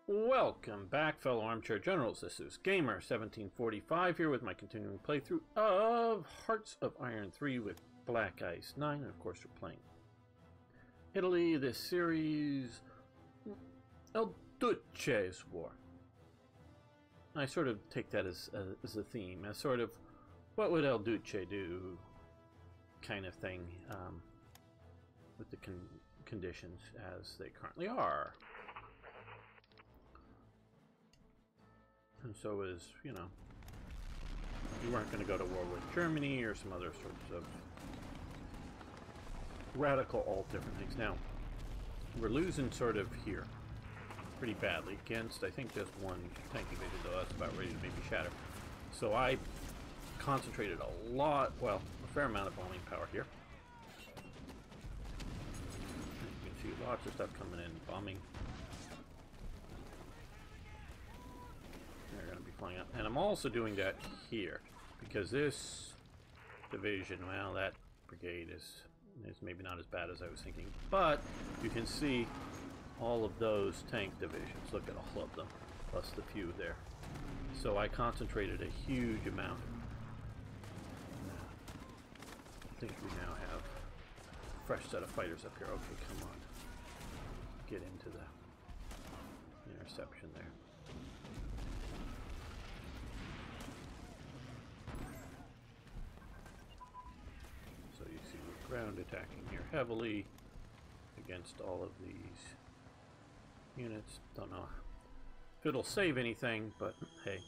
Welcome back, fellow armchair generals. This is Gamer1745 here with my continuing playthrough of Hearts of Iron 3 with Black Ice 9, and of course we're playing Italy, this series, El Duce's War. I sort of take that as a theme, as sort of what would El Duce do kind of thing with the conditions as they currently are. And so is, you know, you weren't going to go to war with Germany or some other sorts of radical all different things. Now, we're losing sort of here pretty badly against, I think, just one tank division, though that's about ready to maybe shatter. So I concentrated a lot, well, a fair amount of bombing power here. You can see lots of stuff coming in, bombing. They're going to be flying up. And I'm also doing that here, because this division, well, that brigade is maybe not as bad as I was thinking. But you can see all of those tank divisions. Look at all of them, plus the few there. So I concentrated a huge amount. I think we now have a fresh set of fighters up here. Okay, come on. Get into the interception there. So you see we're ground attacking here heavily against all of these units. Don't know if it'll save anything, but hey,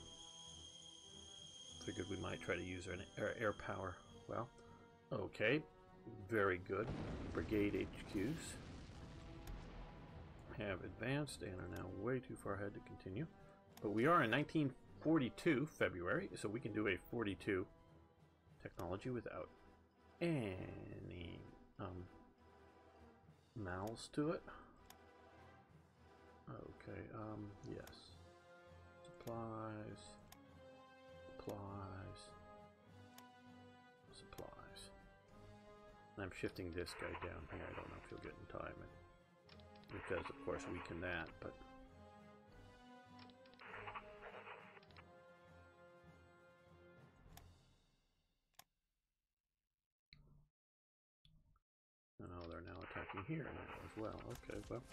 figured we might try to use our air power. Well, okay, very good. Brigade HQs have advanced and are now way too far ahead to continue. But we are in 1942 February, so we can do a 42 technology without any mouths to it. Okay, yes. Supplies. And I'm shifting this guy down here. I don't know if he'll get in time. It does, of course, weaken that, but oh, they're now attacking here now as well. Okay, well.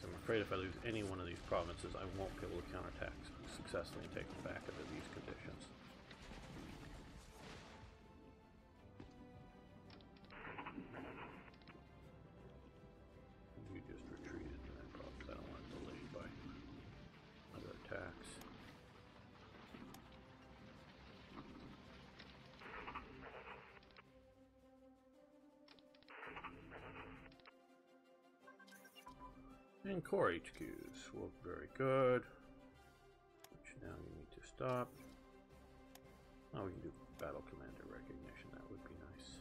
I'm afraid if I lose any one of these provinces, I won't be able to counterattack successfully and take them back under these conditions. You just retreated to that province. I don't want it delayed by other attacks. And core HQs work very good, which now you need to stop. Oh, we can do battle commander recognition, that would be nice.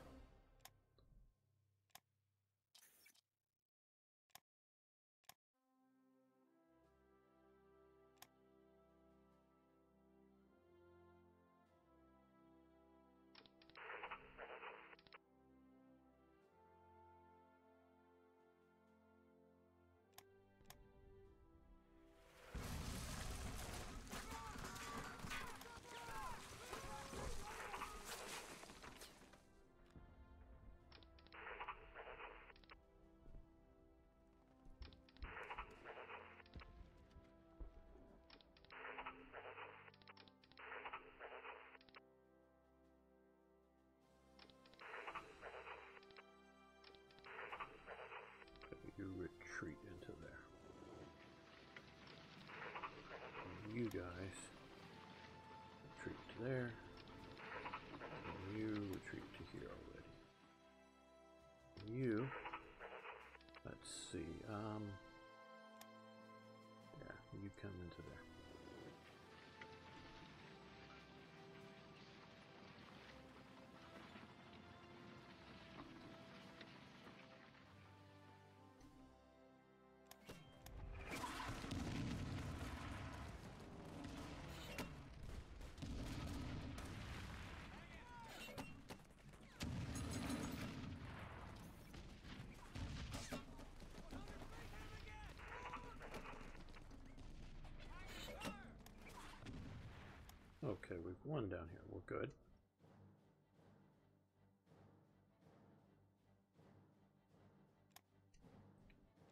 You retreat into there. And you guys retreat to there. And you retreat to here already. And you, let's see, yeah, you come into there. 1 down here. We're good.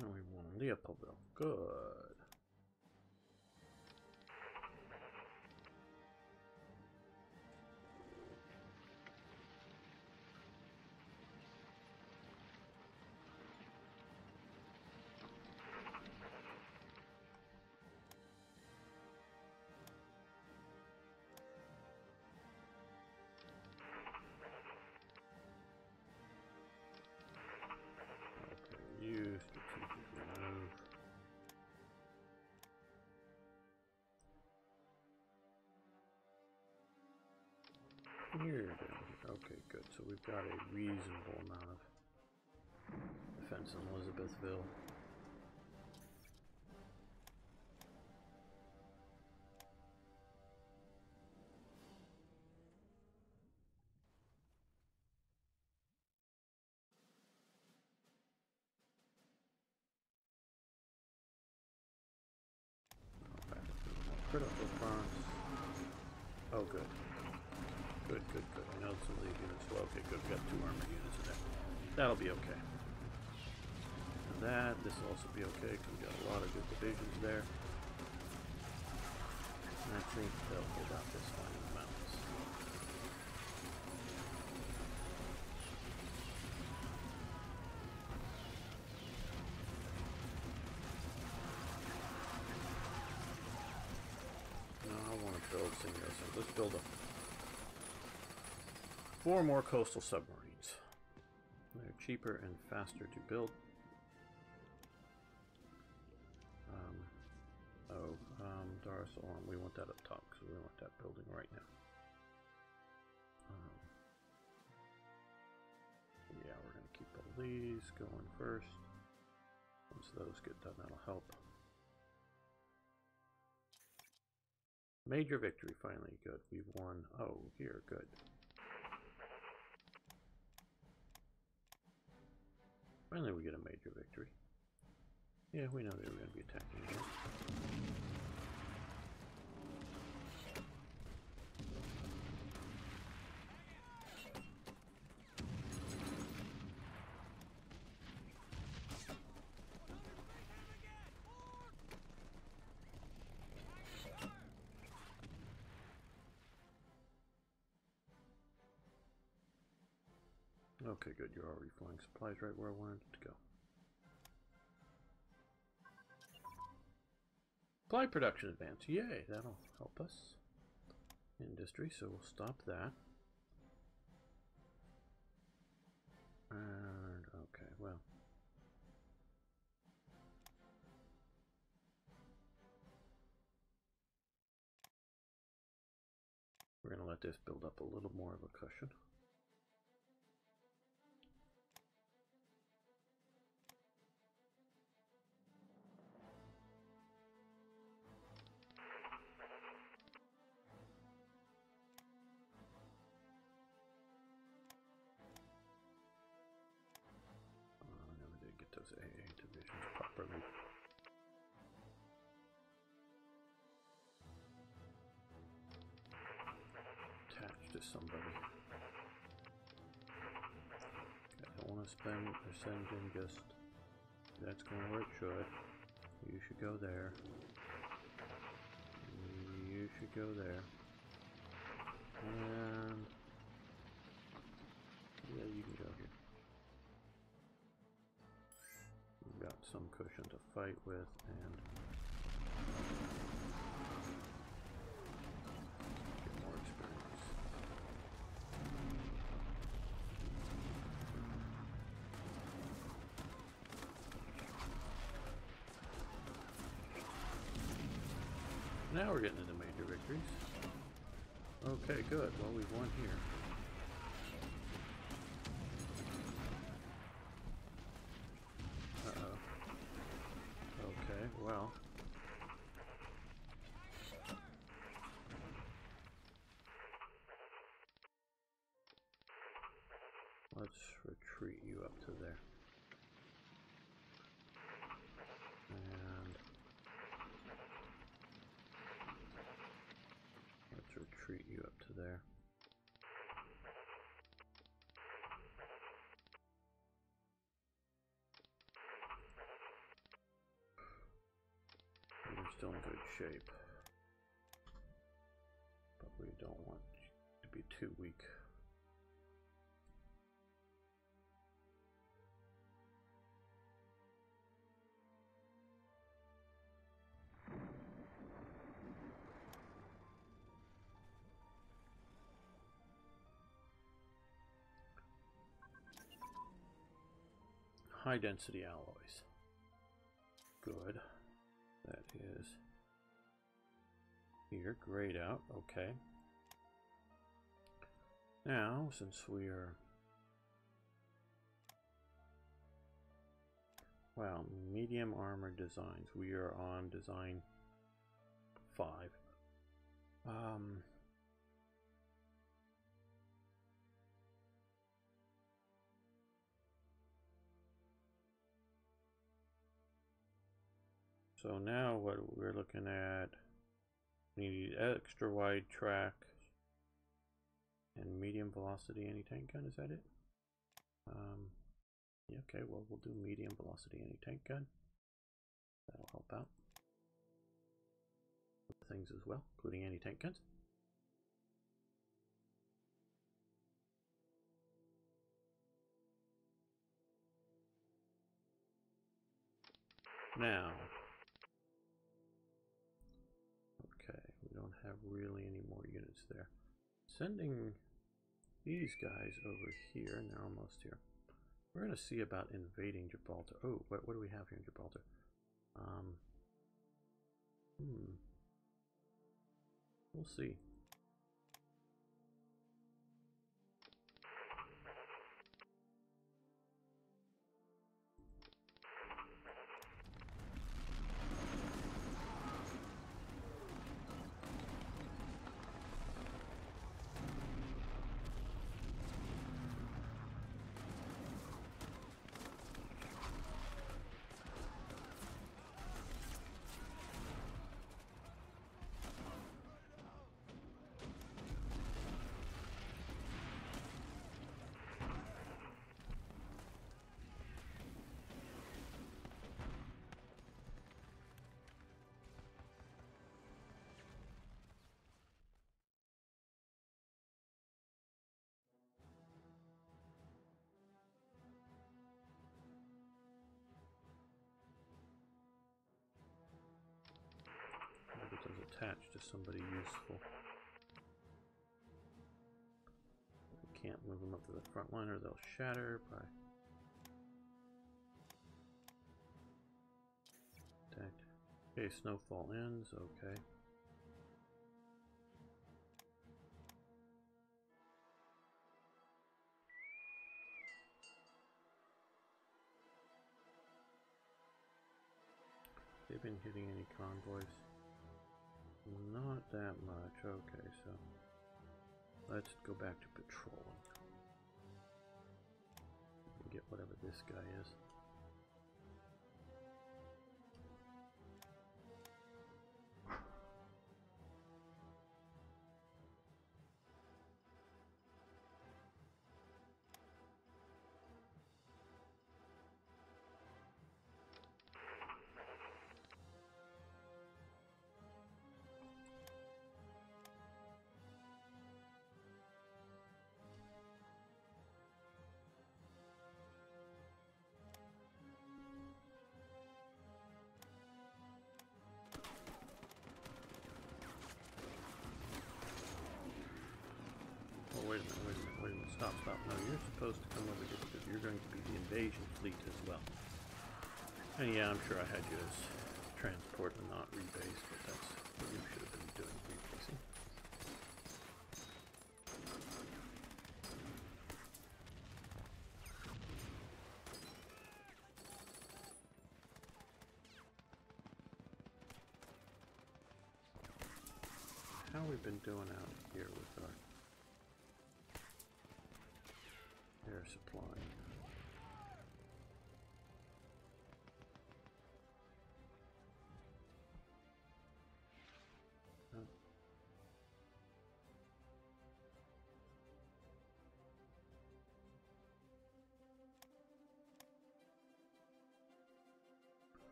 And we won Leopoldville. Good. Use strategic move. Here, okay, good. So we've got a reasonable amount of defense in Elizabethville. Critical fronts. Oh, good. Good, good, good. I know some of these units. Well, okay, good. We got 2 armor units in there. That'll be okay. And this will also be okay because we got a lot of good divisions there. And I think they'll hold out this line in the mountains. Build single. Let's build up 4 more coastal submarines. They're cheaper and faster to build. Darsalam, we want that up top because we want that building right now. Yeah, we're going to keep all these going first. Once those get done, that'll help. Major victory, finally. Good. We've won. Oh, here. Good. Finally, we get a major victory. Yeah, we know they were going to be attacking here. Okay, good. You're already flying supplies right where I wanted it to go. Supply production advance. Yay, that'll help us. Industry, so we'll stop that. And, okay, well. We're going to let this build up a little more of a cushion. Those AA divisions properly. Attached to somebody. I don't want to spend or send in just that's going where it should. You should go there. You should go there. And yeah, you can go here. Got some cushion to fight with and get more experience. Now we're getting into major victories. Okay, good. Well, we've won here. Well, let's retreat you up to there. And let's retreat you up to there. still in good shape. But we don't want to be too weak. High density alloys. Good. That is here. Grayed out. Okay. Now, since we are... Wow, medium armor designs. We are on design 5. So now what we're looking at, we need extra wide track and medium velocity anti-tank gun, is that it? Yeah, okay, well we'll do medium velocity anti-tank gun. That'll help out. Other things as well, including anti-tank guns. Now, okay, we don't have really any more units there. Sending these guys over here, and they're almost here. We're going to see about invading Gibraltar. Oh, what do we have here in Gibraltar? We'll see. Attached to somebody useful. We can't move them up to the front line or they'll shatter by attack. Okay, snowfall ends, okay. They've been hitting any convoys? Not that much. Okay, so let's go back to patrolling. Get whatever this guy is. Wait a minute, stop. No, you're supposed to come over here because you're going to be the invasion fleet as well. And yeah, I'm sure I had you as transport and not rebase, but that's what you should have been doing, rebasing. How we've been doing out here with our air supply.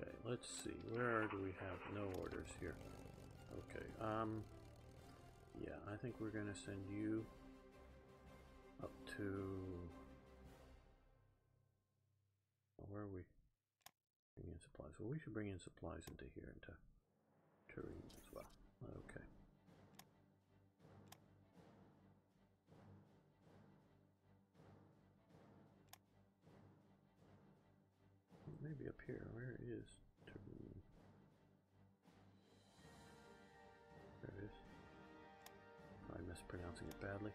Okay, let's see. Where do we have no orders here? Okay, yeah, I think we're gonna send you up to... Where are we? Bring in supplies. Well, we should bring in supplies into here, into Turin as well. Okay. Maybe up here. Where is Turin? There it is. Probably mispronouncing it badly.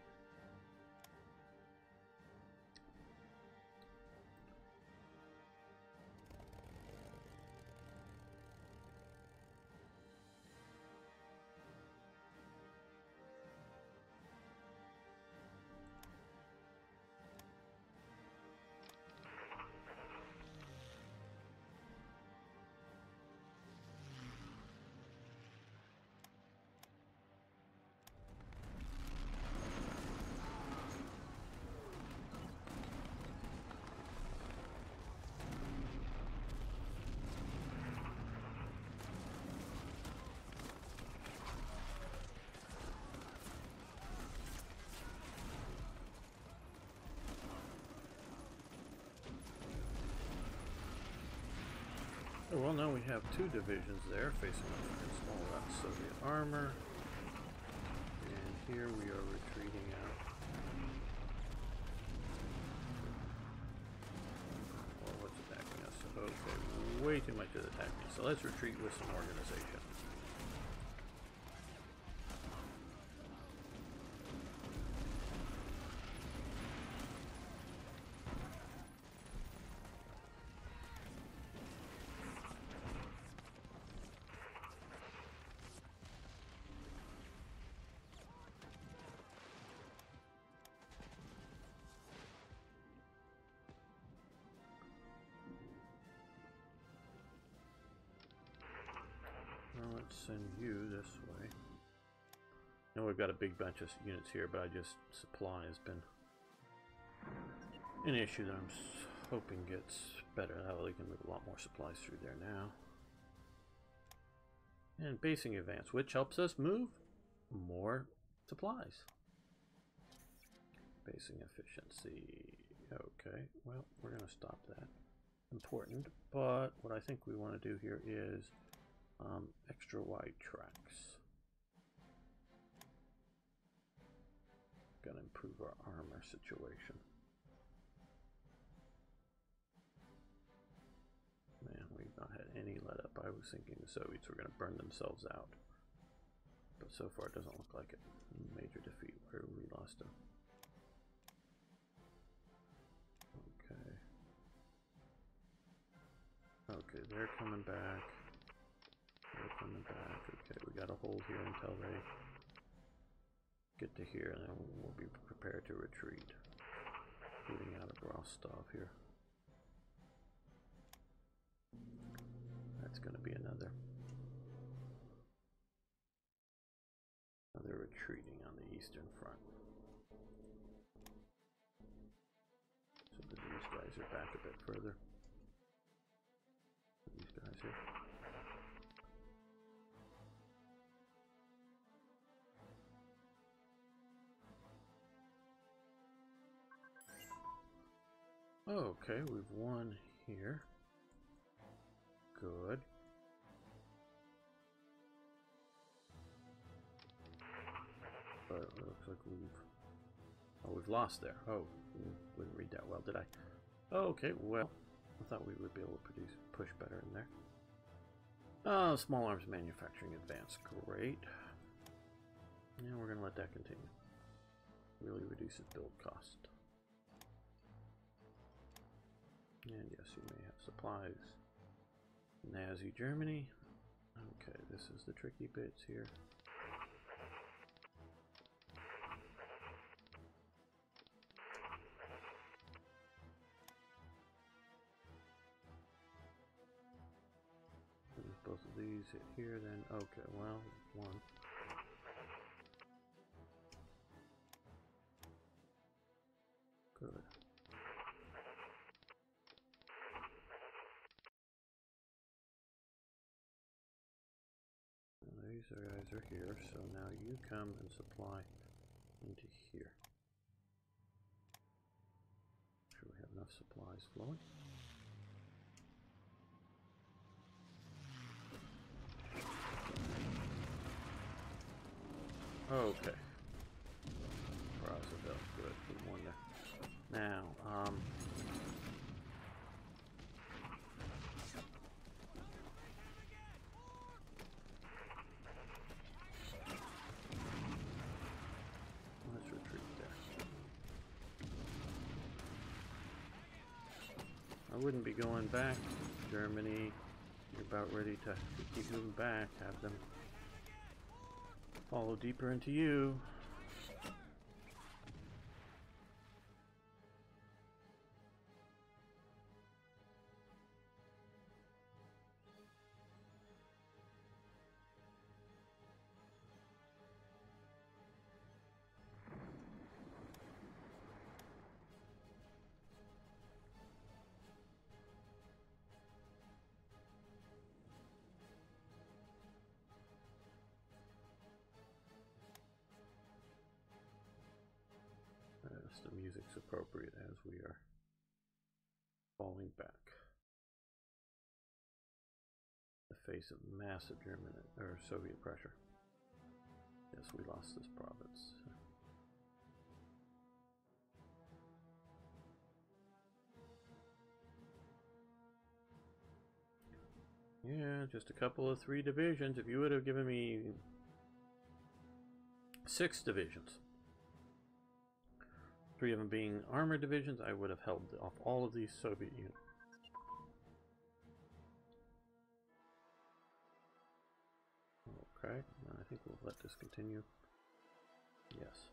Oh, well, now we have two divisions there facing off against all that Soviet armor. And here we are retreating out. Well, what's attacking us? Okay, way too much is attacking us. So let's retreat with some organization. Well, let's send you this way. Now we've got a big bunch of units here, but supply has been an issue that I'm hoping gets better. That way we can move a lot more supplies through there now. And basing advance, which helps us move more supplies. Basing efficiency. Okay, well, we're going to stop that. Important, but what I think we want to do here is extra wide tracks. Gonna improve our armor situation. Man, we've not had any let up. I was thinking the Soviets were gonna burn themselves out, but so far it doesn't look like it. Major defeat. Where we lost them. Okay. Okay, they're coming back. They're coming back. Okay, we got to hold here until they get to here, and then we'll be prepared to retreat. Moving out of Rostov here. That's going to be another retreating on the eastern front. So that these guys are back a bit further. These guys here. Okay, we've won here. Good. But it looks like we've lost there. Oh, wouldn't read that well, did I? Okay, well, I thought we would be able to push better in there. Small arms manufacturing advance, great. Yeah, we're gonna let that continue. Really reduces build cost. And yes, you may have supplies. Nazi Germany. Okay, this is the tricky bits here. Both of these hit here, then okay, well, one. Good. guys are here, so now you come and supply into here. Make sure we have enough supplies flowing. Okay. Plausible, good. We won there. Now, let's retreat there. I wouldn't be going back, Germany. You're about ready to keep moving back. Have them follow deeper into you. The music's appropriate as we are falling back. The face of massive German or Soviet pressure. Yes, we lost this province. Yeah, just a couple of 3 divisions. If you would have given me 6 divisions, 3 of them being armored divisions, I would have held off all of these Soviet units. Okay, I think we'll let this continue. Yes.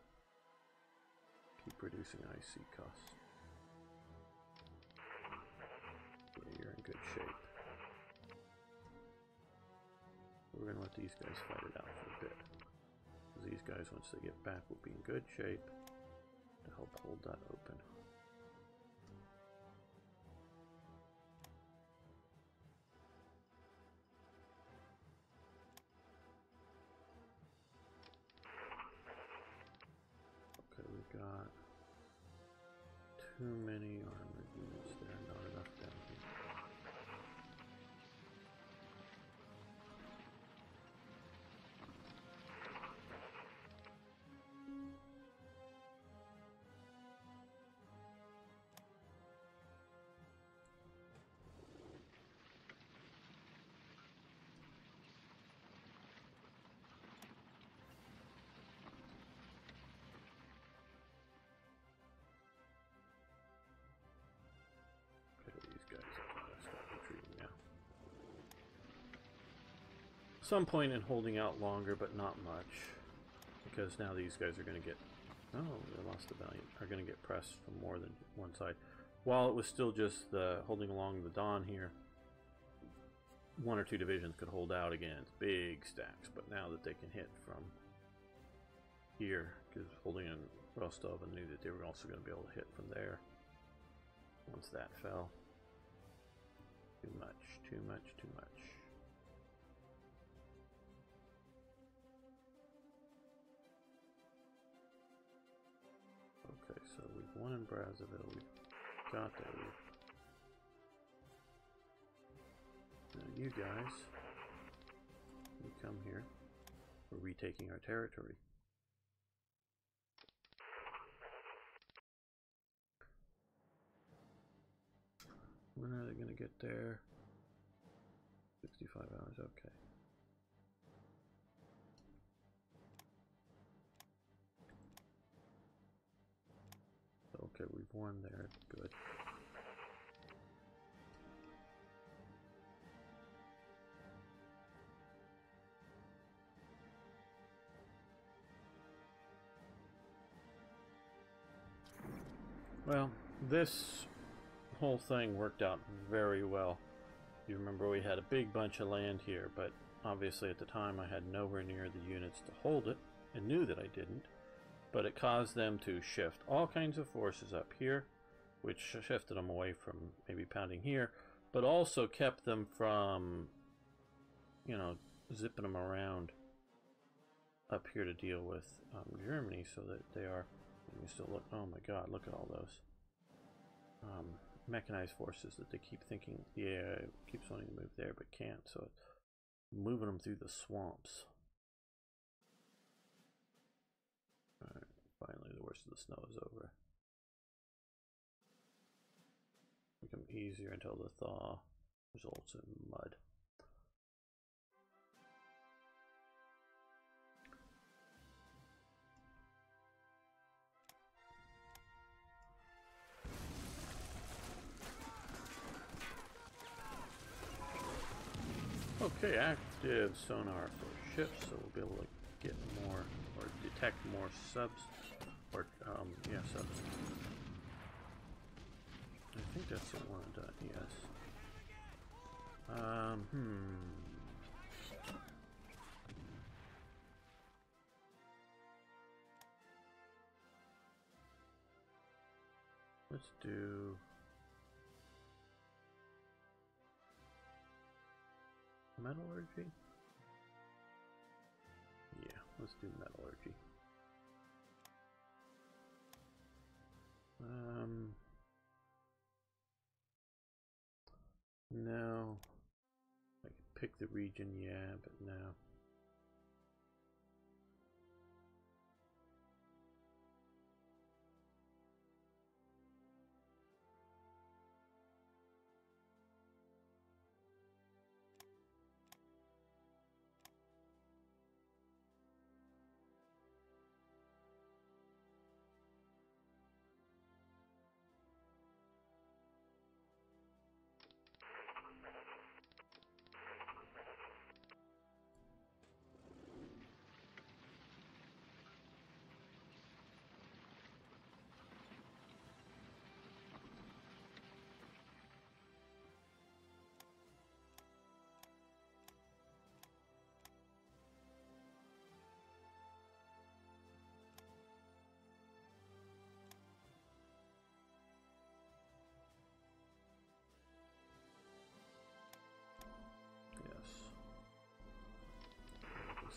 Keep reducing IC costs. Yeah, you're in good shape. We're going to let these guys fight it out for a bit. These guys, once they get back, will be in good shape to help hold that open. Okay, we've got too many armored units there, not enough down here. Some point in holding out longer, but not much, because now these guys are going to get, oh, they lost the Valiant, are going to get pressed from more than one side. While it was still just holding along the Don here, 1 or 2 divisions could hold out against big stacks, but now that they can hit from here, because holding in Rostov and knew that they were also going to be able to hit from there once that fell. Too much, too much, too much. Okay, so we've won in Brazzaville, we've got that. Now you guys, you come here. We're retaking our territory. When are they going to get there? 65 hours, okay. Okay, we've won there, good. Well, this whole thing worked out very well. You remember we had a big bunch of land here, but obviously at the time I had nowhere near the units to hold it, and knew that I didn't. But it caused them to shift all kinds of forces up here, which shifted them away from maybe pounding here, but also kept them from, you know, zipping them around up here to deal with Germany, so that they are. We still look. Oh my God! Look at all those mechanized forces that they keep thinking. Yeah, it keeps wanting to move there, but can't. So it's moving them through the swamps. All right, finally, the worst of the snow is over. Become easier until the thaw results in mud. Okay, active sonar for ships, so we'll be able to get more or detect more subs, or yeah, subs. I think that's the one done. Yes. Let's do. Metallurgy? Yeah, let's do metallurgy. No. I could pick the region, yeah, but no.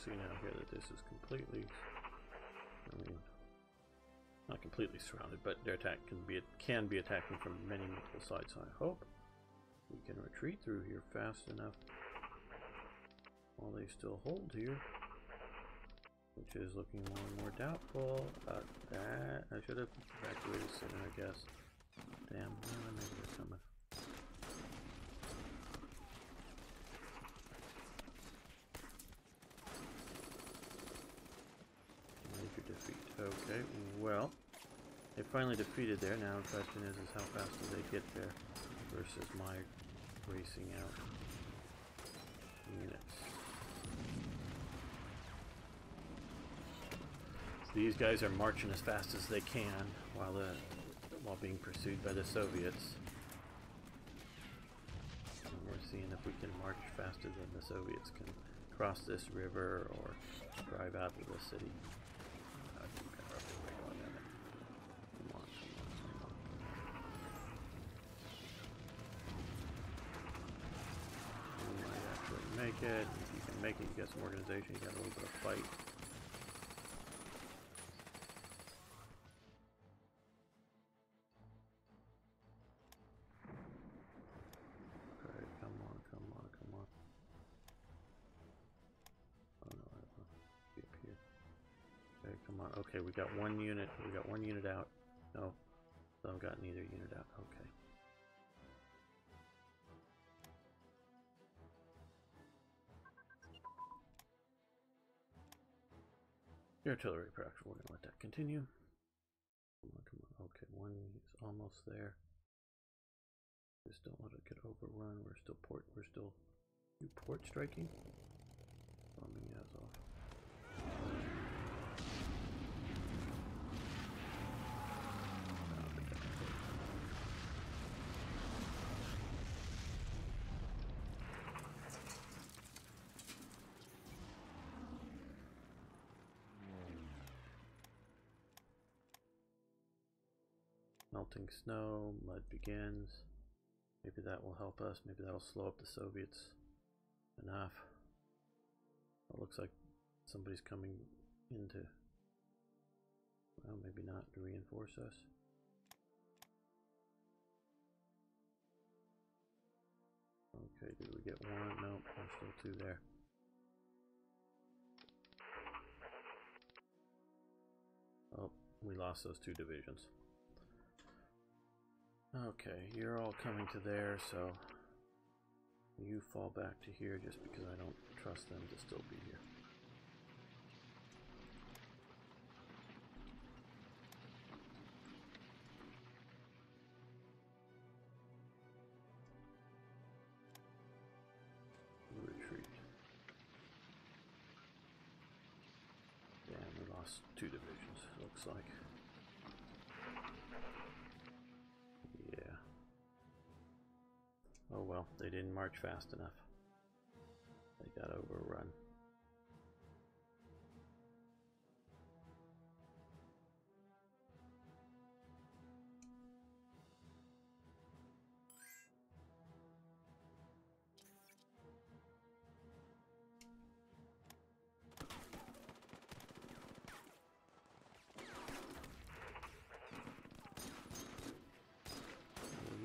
See now here that this is completely, I mean, not completely surrounded, but their attack can be attacking from many multiple sides. So I hope we can retreat through here fast enough while they still hold here, which is looking more and more doubtful. That I should have evacuated sooner, I guess. Damn, well, maybe they're coming. Okay, well, they finally defeated there. Now the question is how fast do they get there versus my racing out units. So these guys are marching as fast as they can while being pursued by the Soviets. And we're seeing if we can march faster than the Soviets can cross this river or drive out of the city. Make it. If you can make it, you get some organization, you got a little bit of fight. Okay, come on, come on, come on. Oh no, I want to be up here. Okay, come on. Okay, we got one unit. We got one unit out. No, still got neither unit out. Okay. The artillery production, we're gonna let that continue. Come on, come on. Okay, one is almost there. Just don't let it get overrun. We're still port striking. Bombing Azov. Melting snow, mud begins. Maybe that will help us. Maybe that'll slow up the Soviets enough. It looks like somebody's coming into, well, maybe not to reinforce us. Okay, did we get one? Nope, there's still two there. Oh, we lost those two divisions. Okay, you're all coming to there, so you fall back to here just because I don't trust them to still be here. Retreat. Damn, we lost two divisions, looks like. Yeah. Oh well, they didn't march fast enough. They got overrun.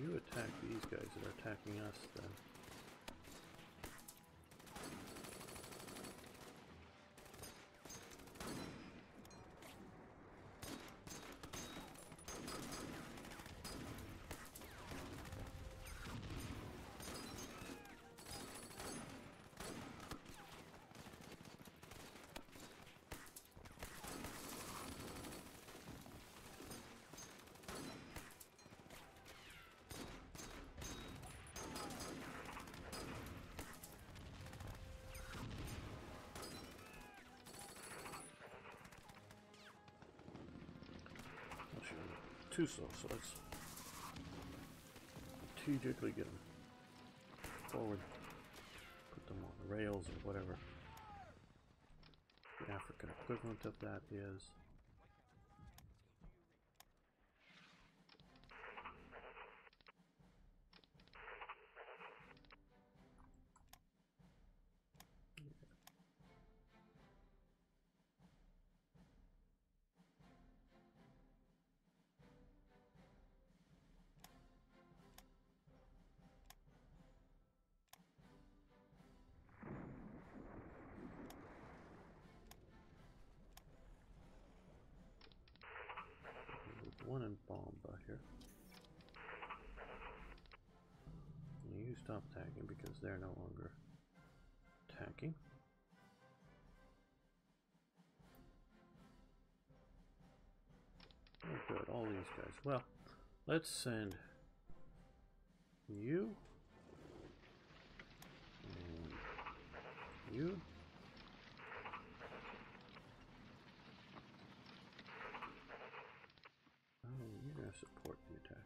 You attack these guys that are attacking us then. Too slow, so let's strategically get them forward, put them on the rails or whatever the African equivalent of that is. One in Bomba here. You stop attacking because they're no longer attacking. Oh good, all these guys. Well, let's send you and you. Oh, you're going to support the attack.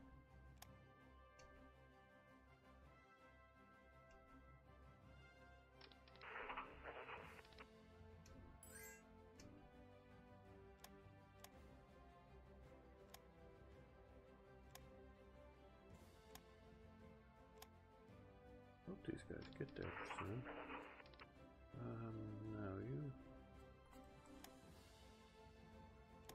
Hope these guys get there soon. No, you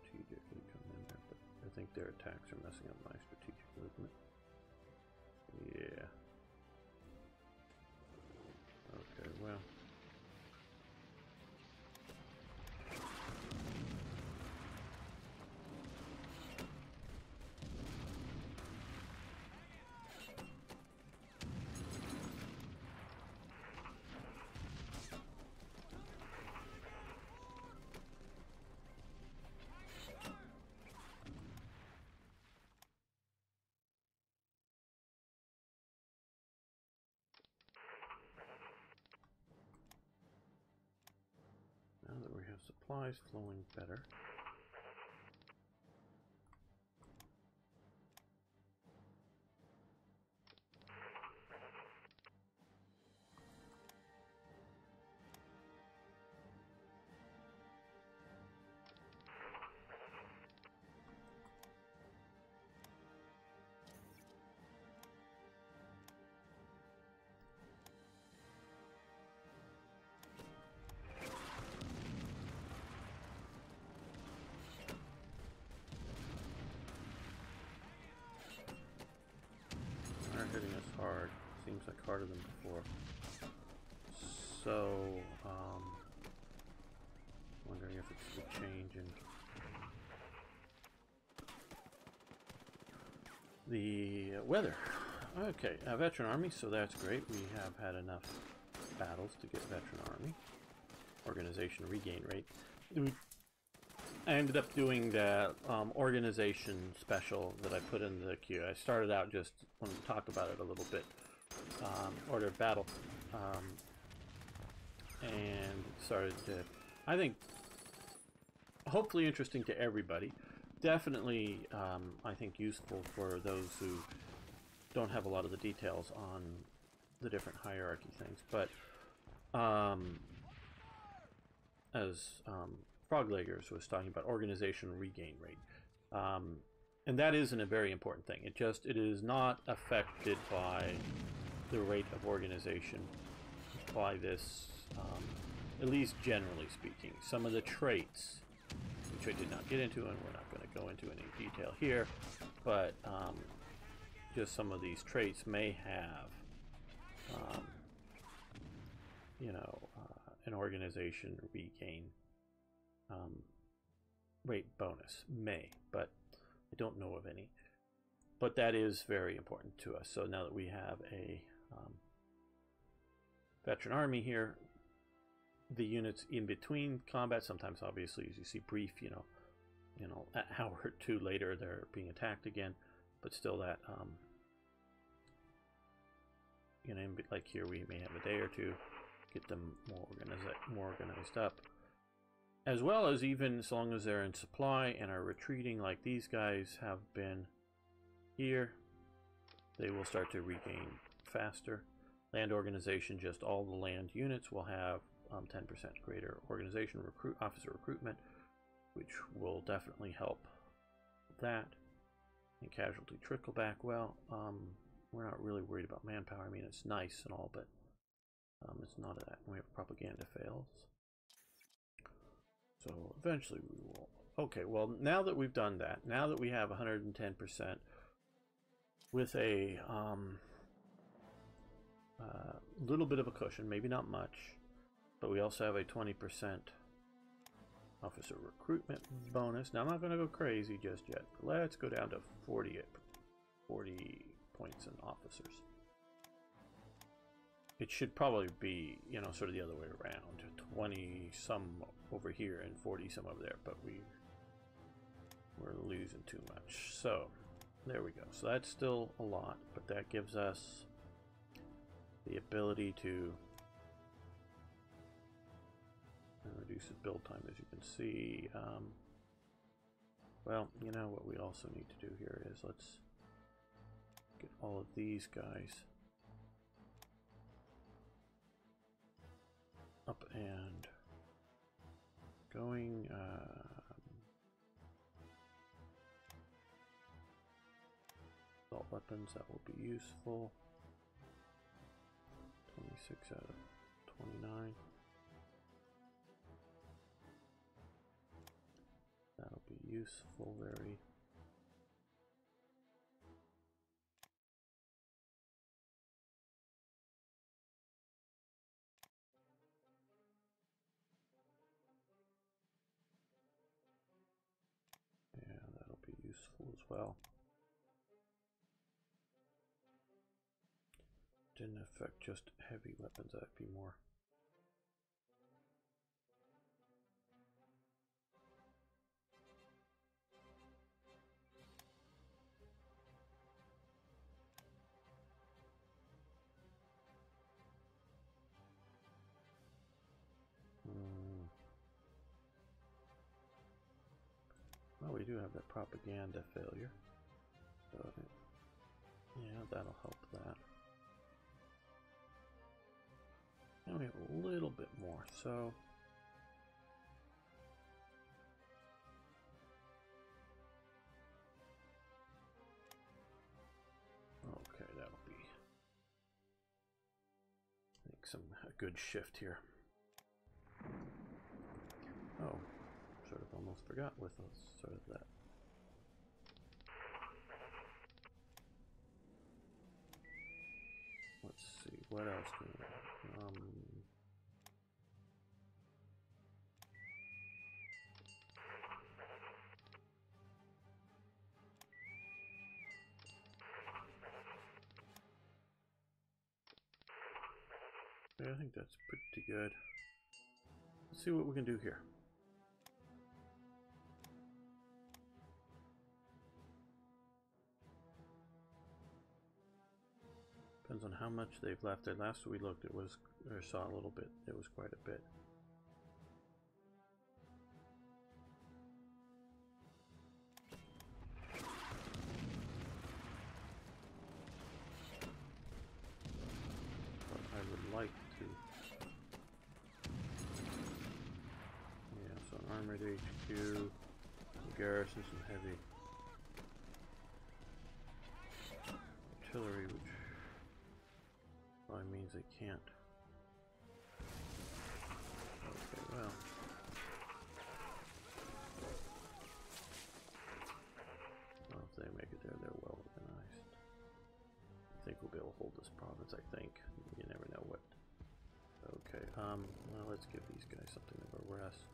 strategically come in there, but I think their attacks are messing up my strategic movement. Yeah. Okay, well. Now that we have supplies flowing better. like harder than before. So, wondering if it's a change in the weather. Okay, veteran army, so that's great. We have had enough battles to get veteran army. Organization regain rate. I ended up doing the organization special that I put in the queue. I started out just wanted to talk about it a little bit. Order of battle. And started to, I think, hopefully interesting to everybody. Definitely, I think, useful for those who don't have a lot of the details on the different hierarchy things. But as Frogleggers was talking about, organization regain rate, and that isn't a very important thing. It is not affected by the rate of organization by this, at least generally speaking. Some of the traits, which I did not get into, and we're not going to go into any detail here, but just some of these traits may have, you know, an organization regain rate bonus. May, but I don't know of any. But that is very important to us. So now that we have a veteran army here, the units in between combat, sometimes obviously as you see brief, you know, an hour or two later they're being attacked again, but still that, you know, like here we may have a day or two, get them more organized up, as well as even as long as they're in supply and are retreating like these guys have been here, they will start to regain faster. Land organization, just all the land units will have 10% greater organization officer recruitment, which will definitely help that. And casualty trickle back. Well, we're not really worried about manpower. I mean, it's nice and all, but it's not that. We have propaganda fails. So eventually we will. Okay, well, now that we've done that, now that we have 110% with a little bit of a cushion, maybe not much, but we also have a 20% officer recruitment bonus. Now I'm not going to go crazy just yet. Let's go down to 40 points in officers. It should probably be, you know, sort of the other way around. 20 some over here and 40 some over there, but we're losing too much. So there we go. So that's still a lot, but that gives us the ability to reduce the build time, as you can see. Well, you know what we also need to do here is let's get all of these guys up and going. Assault weapons, that will be useful. 26 out of 29. That'll be useful, very. Yeah, that'll be useful as well. Didn't affect just heavy weapons, that'd be more. Well, we do have that propaganda failure. So, yeah, that'll help that. And we have a little bit more, so okay, that'll be, I think, a good shift here. Oh, sort of almost forgot with us, sort of that. Let's What else can we yeah, I think that's pretty good. Let's see what we can do here. Depends on how much they've left there. Last we looked, it was, or saw a little bit. It was quite a bit. But I would like to. Yeah, so an armored HQ, some garrison, some heavy artillery, which probably means they can't. Okay, well. Well, if they make it there, they're well organized. I think we'll be able to hold this province, I think. You never know what. Okay, well, let's give these guys something of a rest.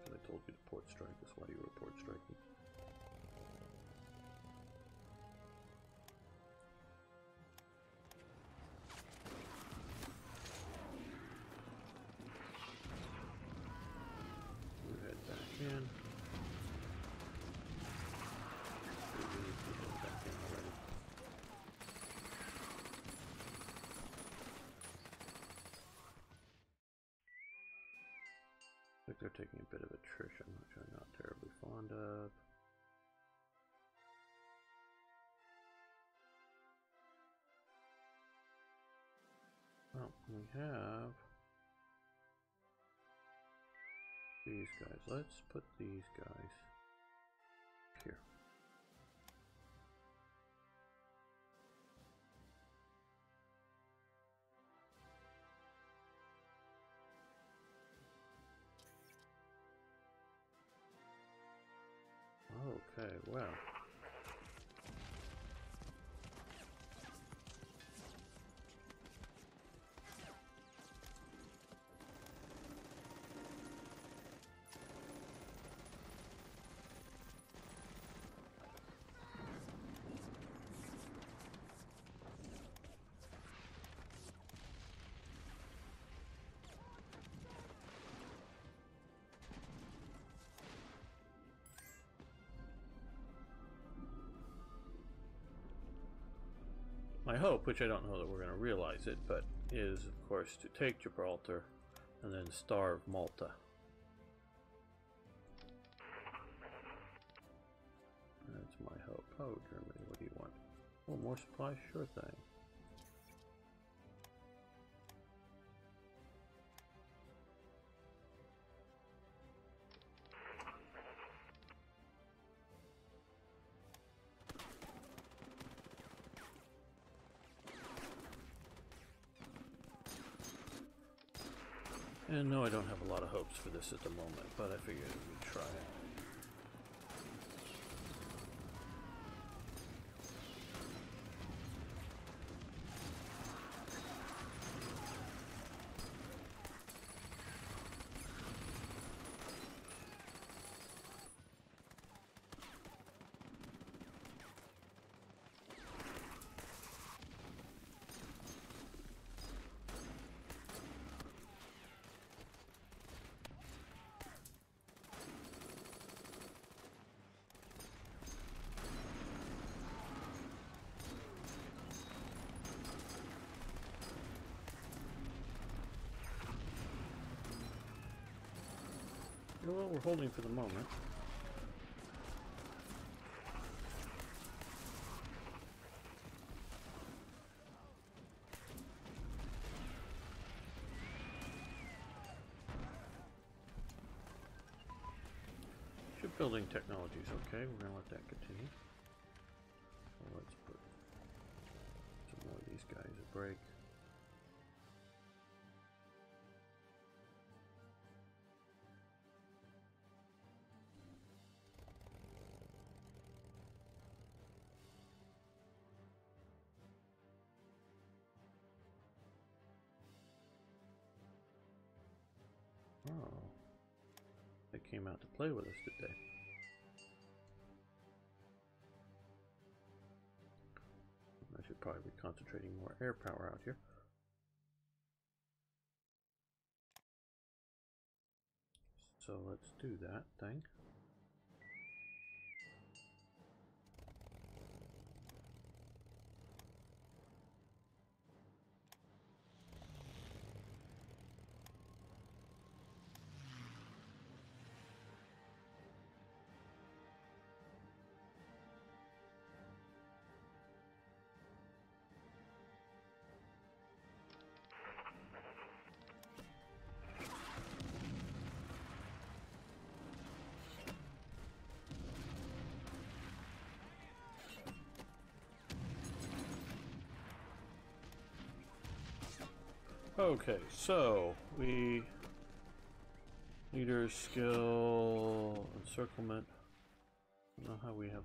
I told you to port strike us. Why do you report striking? You head back in. We need to head back in already. I think they're taking a bit of attrition, which I'm not terribly fond of. Well, we have these guys. Let's put these guys here. Okay, well. My hope, which I don't know that we're going to realize it, but is, of course, to take Gibraltar and then starve Malta. That's my hope. Oh, Germany, what do you want? Oh, more supplies? Sure thing. And no, I don't have a lot of hopes for this at the moment, but I figured we'd try it. Well, we're holding for the moment. Shipbuilding technology is okay. We're going to let that continue. So let's put some more of these guys a break. Oh. They came out to play with us, did they? I should probably be concentrating more air power out here. So let's do that thing. Okay, so we leader skill encirclement. I don't know how we have.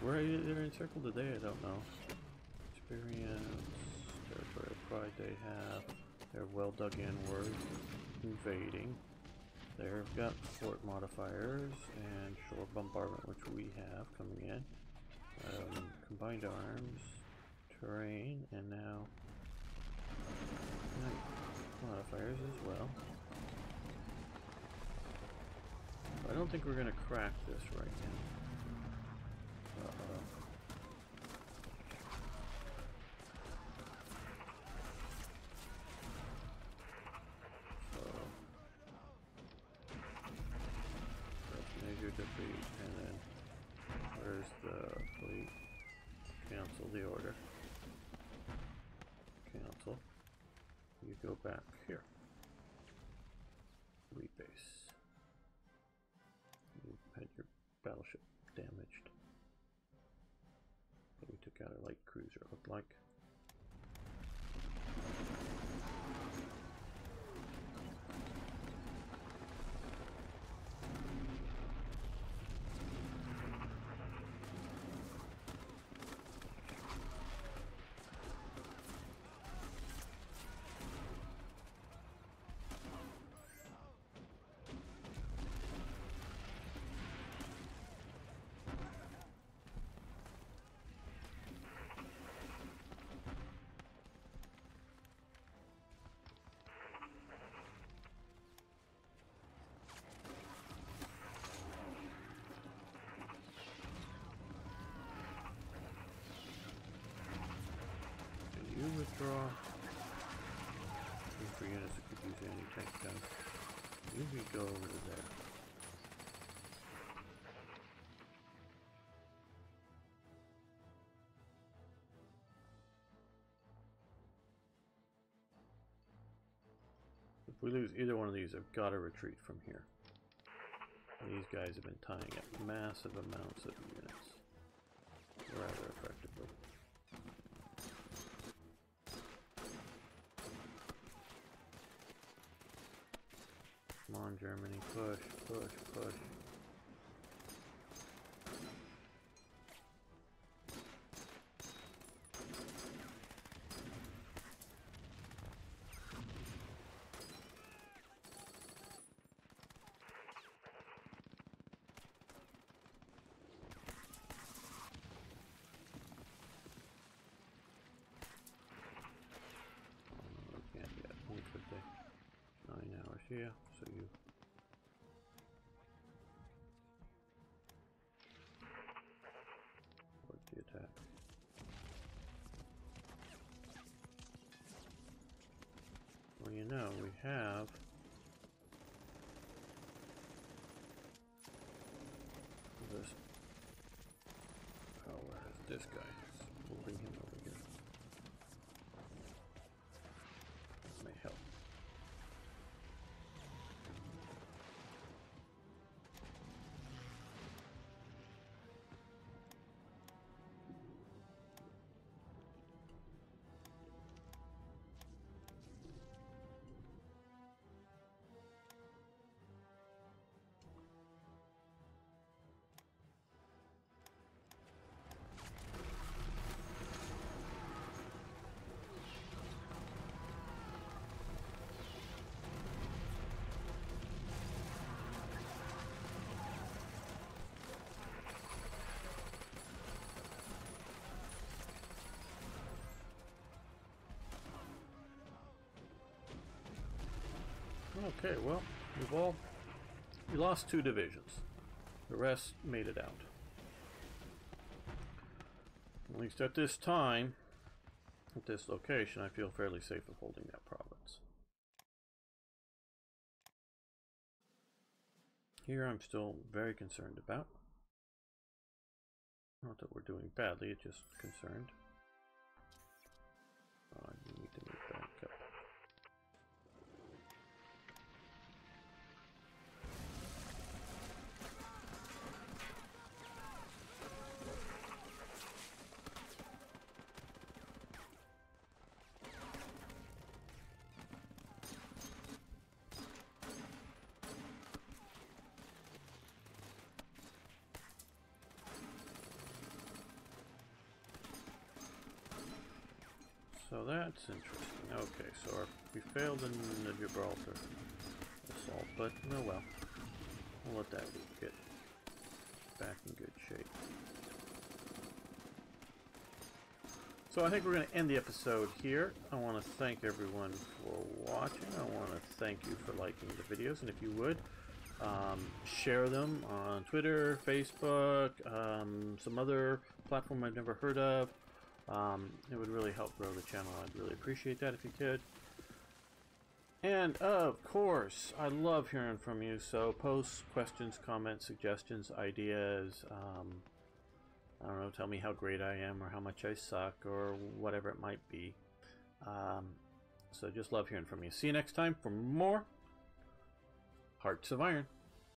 Where they're encircled today, I don't know. Experience, territorial pride they have. They're well dug in. We're invading. They've got fort modifiers and shore bombardment, which we have coming in. Combined arms, terrain, and now modifiers as well. I don't think we're going to crack this right now. Uh-oh. So, that's major defeat, and then where's the fleet? Cancel the order. Cancel. You go back here. Rebase. You had your battleship damaged. But we took out a light cruiser, it looked like. Withdraw. 3 units that could use anti-tank guns. You can go over to there. If we lose either one of these, I've got to retreat from here. These guys have been tying up massive amounts of units rather effectively. Come on, Germany, push, push, push. Can't yet. When could they? 9 hours, yeah, so you. The attack. Well, you know, we have this. Oh, where is this guy? We'll bring him over here. This may help. Okay, well, we lost 2 divisions. The rest made it out. At least at this time, at this location, I feel fairly safe of holding that province. Here I'm still very concerned about. Not that we're doing badly, it's just concerned. I need to move back up. So that's interesting. Okay, so we failed in the Gibraltar assault, but no well. We'll let that get back in good shape. So I think we're going to end the episode here. I want to thank everyone for watching. I want to thank you for liking the videos, and if you would, share them on Twitter, Facebook, some other platform I've never heard of. It would really help grow the channel. I'd really appreciate that if you could. And of course, I love hearing from you, so post questions, comments, suggestions, ideas. I don't know, tell me how great I am or how much I suck or whatever it might be. So just love hearing from you. See you next time for more Hearts of Iron.